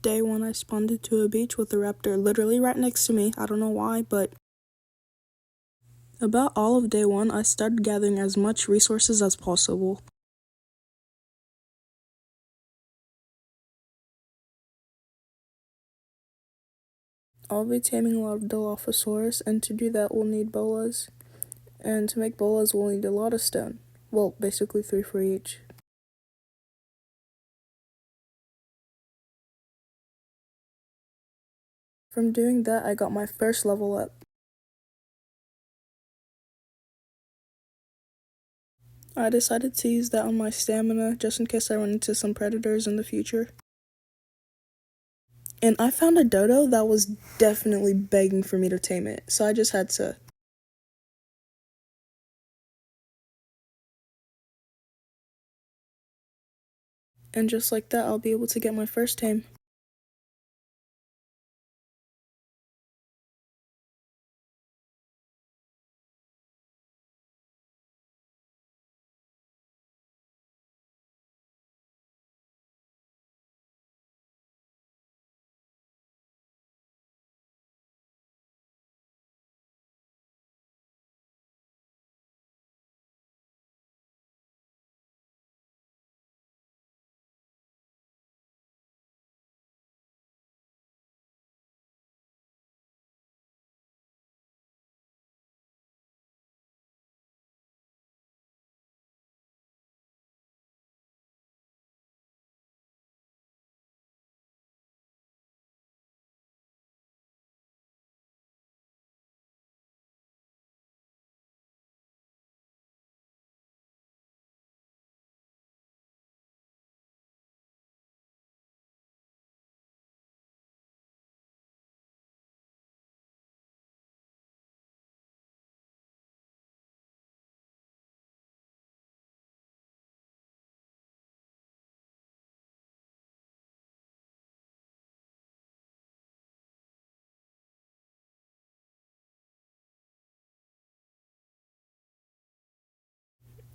Day 1, I spawned into a beach with a raptor literally right next to me. I don't know why, but about all of Day 1, I started gathering as much resources as possible. I'll be taming a lot of dilophosaurus, and to do that we'll need bolas. And to make bolas we'll need a lot of stone. Well, basically 3 for each. From doing that, I got my first level up. I decided to use that on my stamina just in case I run into some predators in the future. And I found a dodo that was definitely begging for me to tame it, so I just had to. And just like that, I'll be able to get my first tame.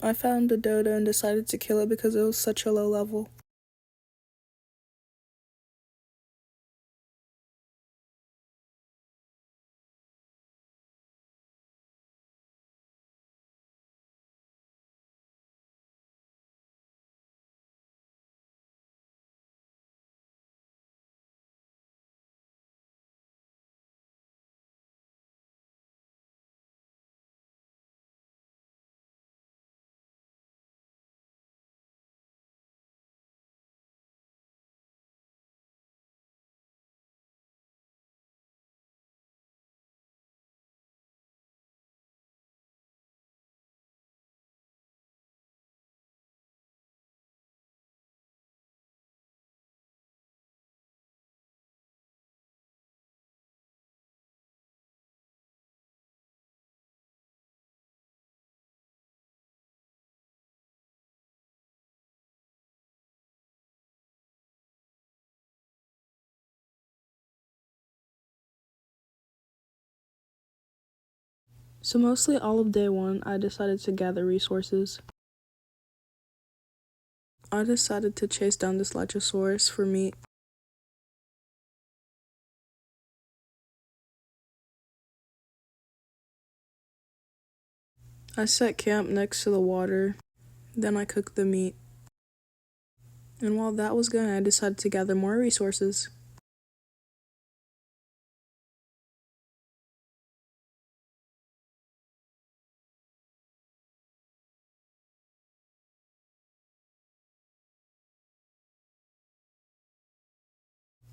I found a dodo and decided to kill it because it was such a low level. So mostly all of Day 1, I decided to gather resources. I decided to chase down this dilophosaurus for meat. I set camp next to the water, then I cooked the meat. And while that was going, I decided to gather more resources.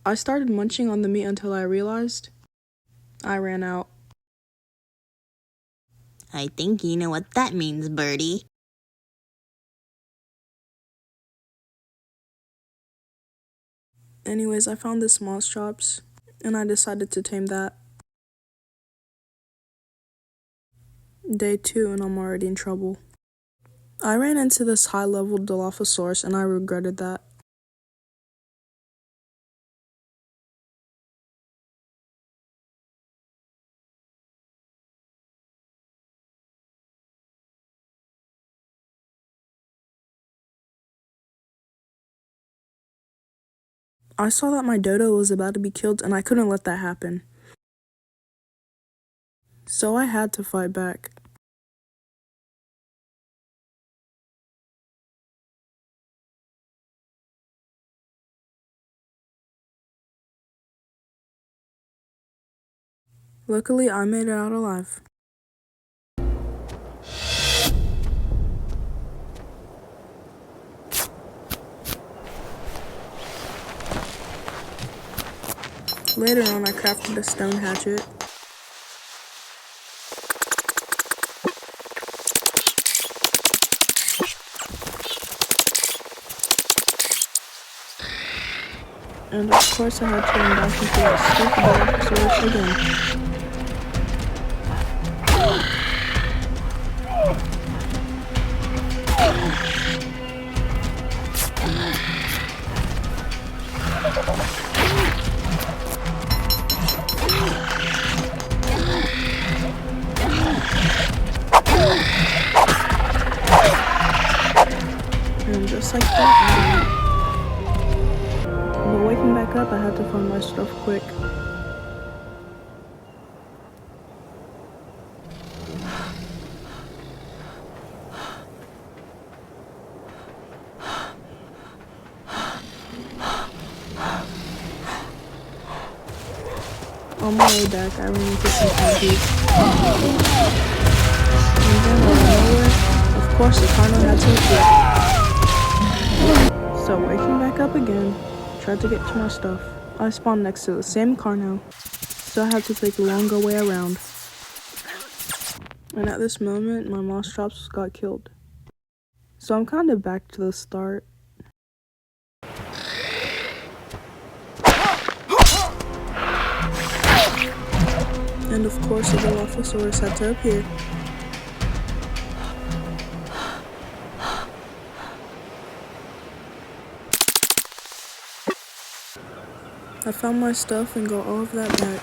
I started munching on the meat until I realized I ran out. I think you know what that means, Birdie. Anyways, I found this moss chops, and I decided to tame that. Day 2, and I'm already in trouble. I ran into this high-level dilophosaurus, and I regretted that. I saw that my dodo was about to be killed and I couldn't let that happen. So I had to fight back. Luckily, I made it out alive. Later on, I crafted a stone hatchet. And of course, I had to run back into that stupid dilophosaurus again. And just like that, but waking back up, I had to find my stuff quick. On my way back, I ran into some candies. And then out of nowhere, of course, the carno had to appear. So waking back up again, tried to get to my stuff. I spawned next to the same carno, so I had to take a longer way around. And at this moment, my moss chops got killed. So I'm kind of back to the start. And of course, the dilophosaurus had to appear. I found my stuff and got all of that back.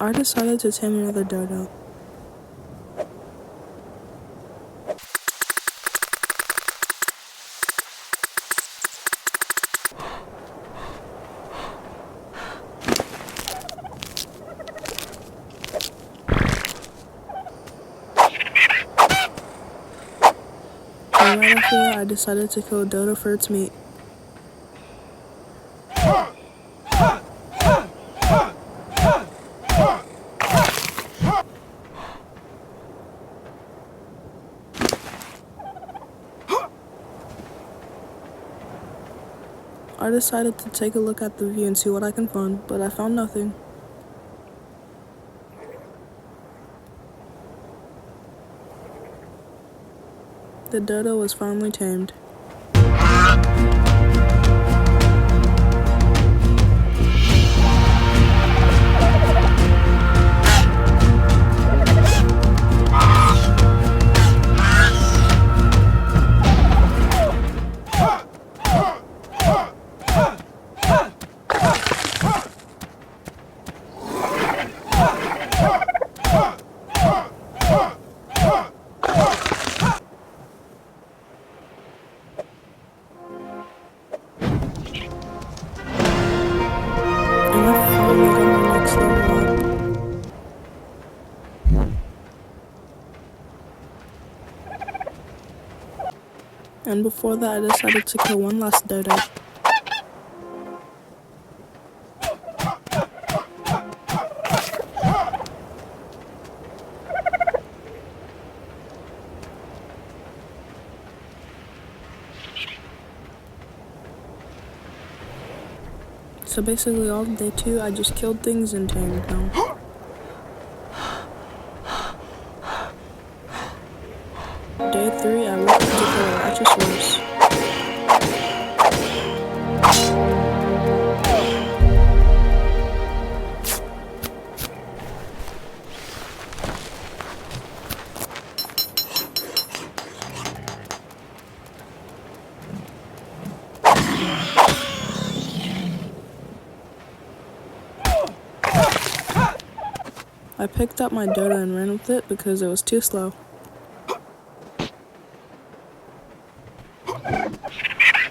I decided to tame another dodo. And right after that, I decided to kill a dodo for its meat. I decided to take a look at the view and see what I can find, but I found nothing. The dodo was finally tamed. And I finally got my next level up. And before that, I decided to kill one last dodo. So basically all of day 2, I just killed things and tamed them. Day 3, I woke up to kill a dilophosaurus. I picked up my dodo and ran with it because it was too slow.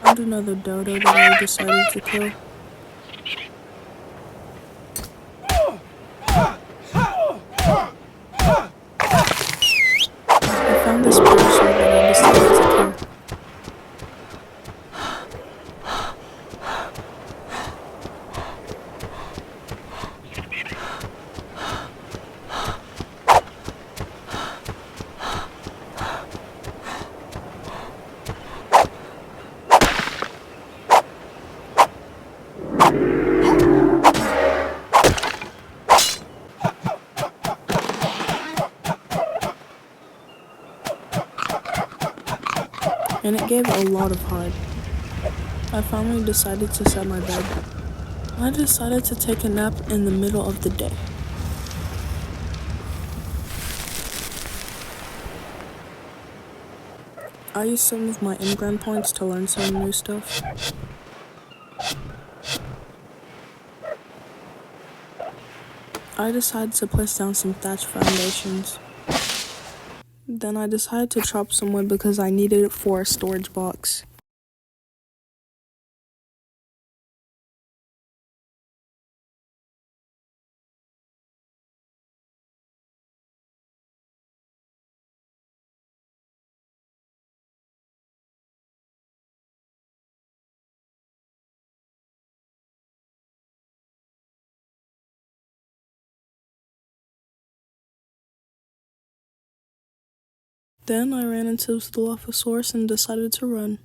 Found another dodo that I decided to kill. I found this person that I decided to kill. And it gave a lot of hide. I finally decided to set my bed. I decided to take a nap in the middle of the day. I used some of my in-ground points to learn some new stuff. I decided to place down some thatch foundations. Then I decided to chop some wood because I needed it for a storage box. Then I ran into the dilophosaurus and decided to run.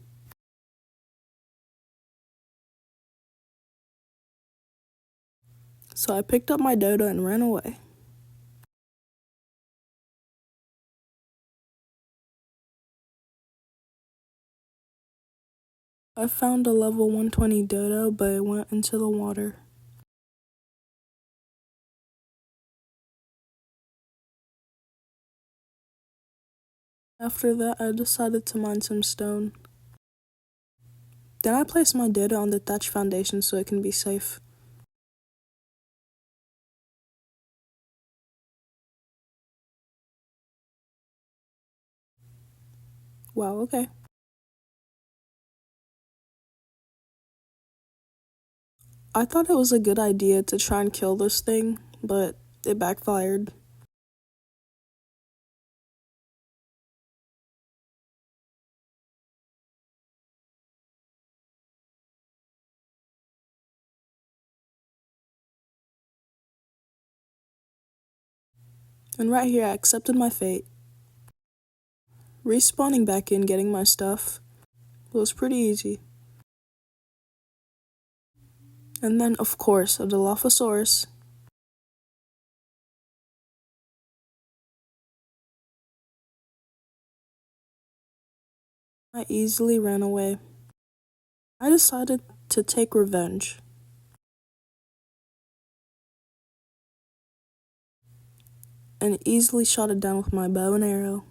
So I picked up my dodo and ran away. I found a level 120 dodo, but it went into the water. After that, I decided to mine some stone. Then I placed my dodo on the thatch foundation so it can be safe. Wow, okay. I thought it was a good idea to try and kill this thing, but it backfired. And right here, I accepted my fate. Respawning back in, getting my stuff, was pretty easy. And then, of course, a dilophosaurus. I easily ran away. I decided to take revenge. And easily shot it down with my bow and arrow.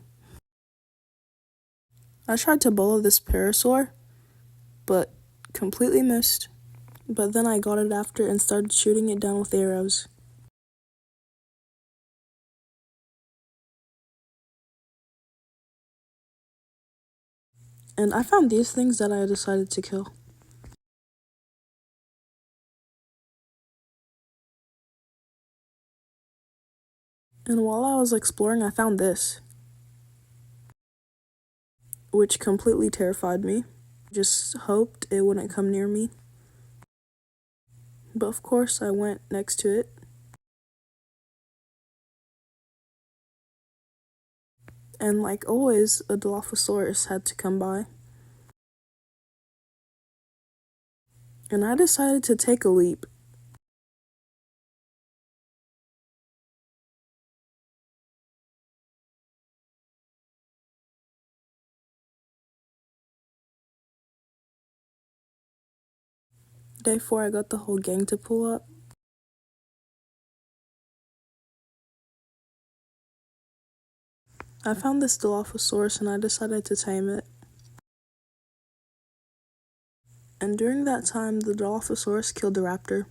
I tried to bullet this parasaur, but completely missed. But then I got it after and started shooting it down with arrows. And I found these things that I decided to kill. And while I was exploring, I found this, which completely terrified me. Just hoped it wouldn't come near me. But of course, I went next to it. And like always, a dilophosaurus had to come by. and I decided to take a leap. Day 4, I got the whole gang to pull up. I found this dilophosaurus and I decided to tame it. And during that time, the dilophosaurus killed the raptor.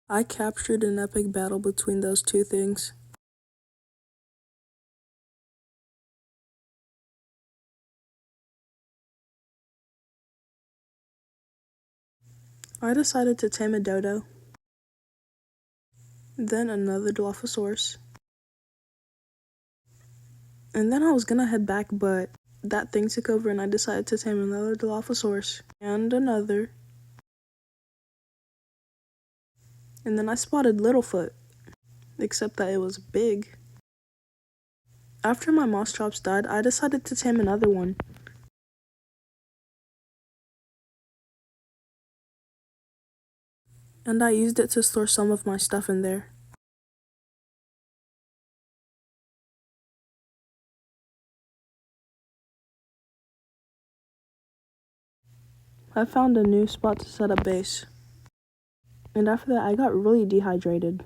I captured an epic battle between those two things. I decided to tame a dodo. Then another dilophosaurus. And then I was gonna head back, but that thing took over and I decided to tame another dilophosaurus. And another. And then I spotted Littlefoot, except that it was big. After my moss chops died, I decided to tame another one. And I used it to store some of my stuff in there. I found a new spot to set up base. And after that, I got really dehydrated.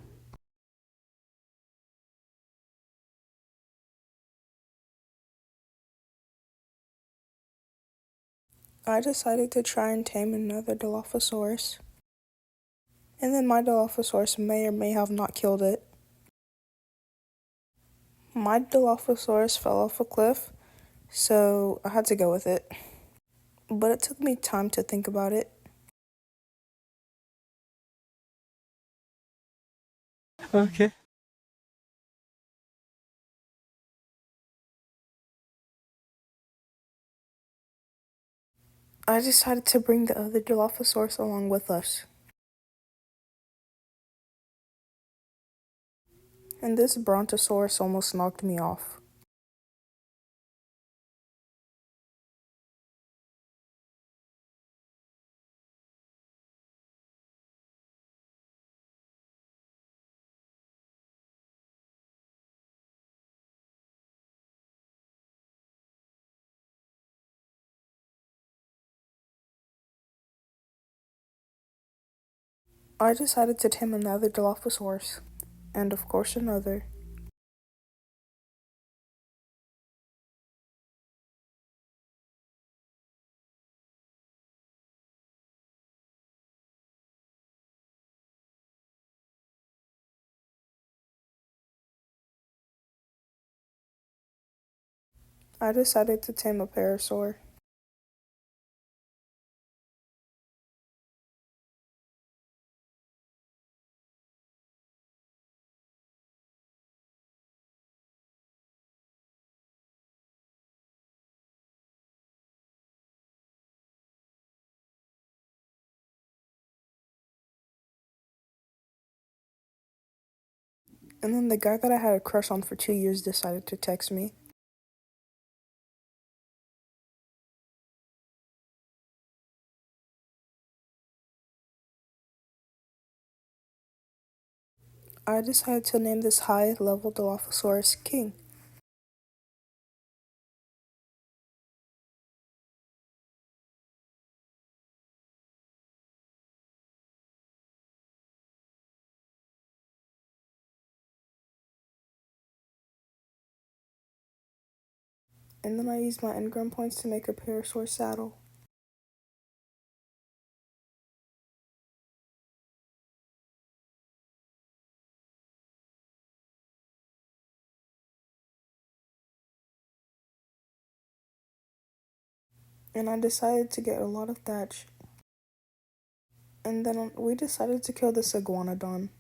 I decided to try and tame another dilophosaurus. And then my dilophosaurus may or may have not killed it. My dilophosaurus fell off a cliff, so I had to go with it. But it took me time to think about it. Okay. I decided to bring the other dilophosaurus along with us. And this brontosaurus almost knocked me off. I decided to tame another dilophosaurus. And of course another. I decided to tame a parasaur. And then the guy that I had a crush on for 2 years decided to text me. I decided to name this high-level dilophosaurus King. And then I used my engram points to make a parasaur saddle. And I decided to get a lot of thatch. And then we decided to kill this iguanodon.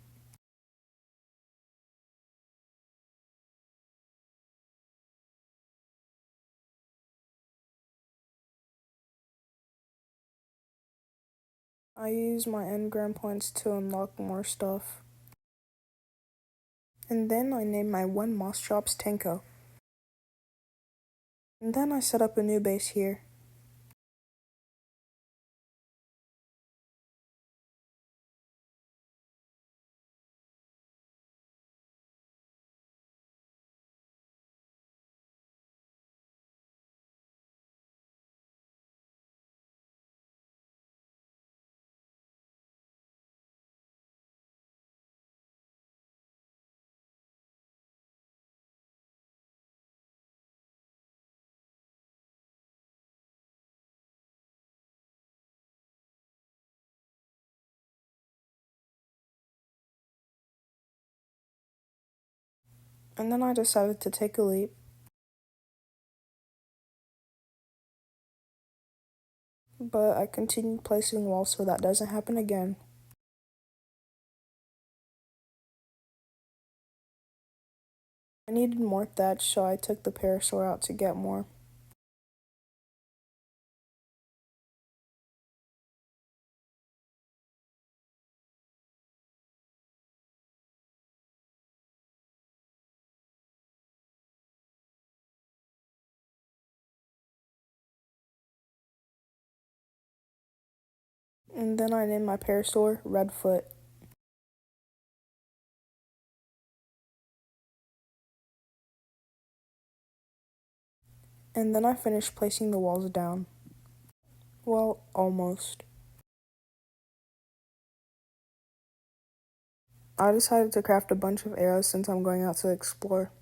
I use my engram points to unlock more stuff. And then I named my one moss chops Tenko. And then I set up a new base here. And then I decided to take a leap. But I continued placing walls so that doesn't happen again. I needed more thatch, so I took the parasaur out to get more. And then I named my parasaur Redfoot. And then I finished placing the walls down. Well, almost. I decided to craft a bunch of arrows since I'm going out to explore.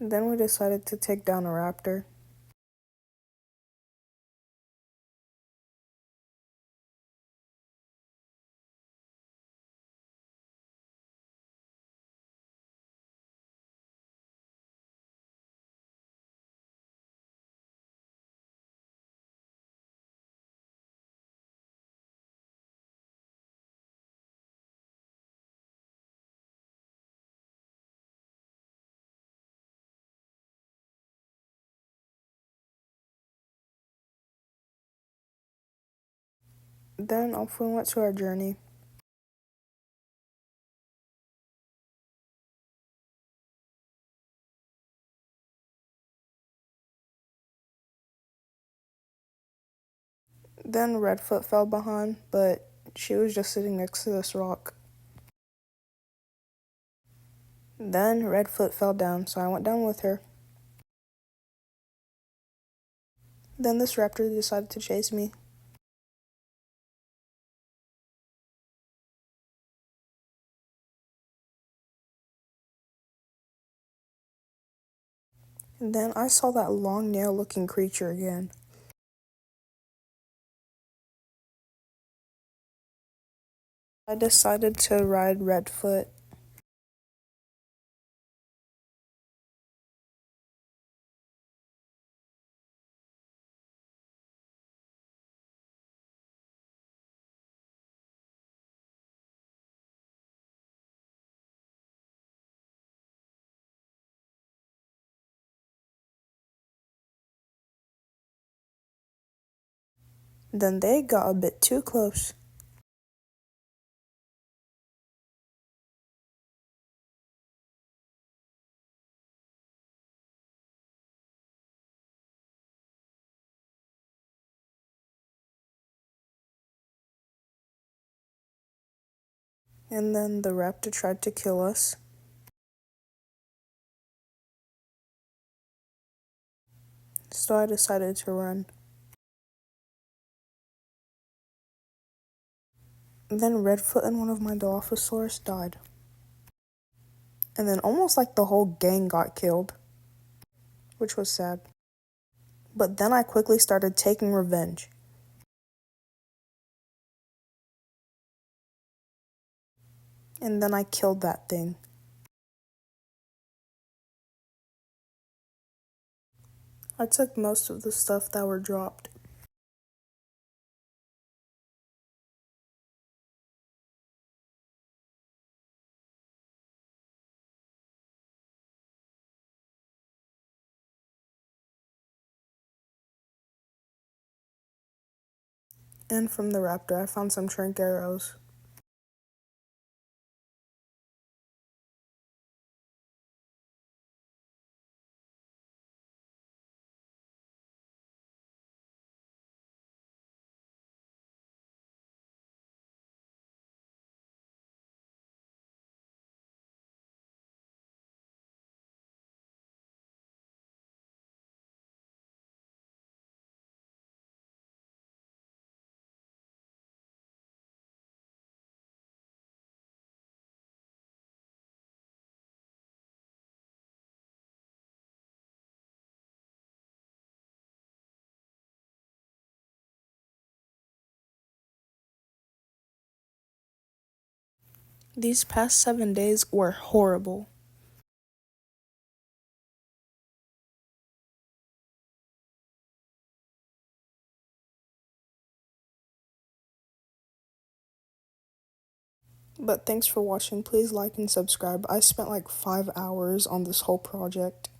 Then we decided to take down a raptor. Then off we went to our journey. Then Redfoot fell behind, but she was just sitting next to this rock. Then Redfoot fell down, so I went down with her. Then this raptor decided to chase me. And then I saw that long nail looking creature again. I decided to ride Redfoot. Then they got a bit too close. And then the raptor tried to kill us. So I decided to run. Then Redfoot and one of my dilophosaurus died. And then almost like the whole gang got killed, which was sad. But then I quickly started taking revenge. And then I killed that thing. I took most of the stuff that were dropped. And from the raptor, I found some shrink arrows. These past 7 days were horrible. But thanks for watching. Please like and subscribe. I spent like 5 hours on this whole project.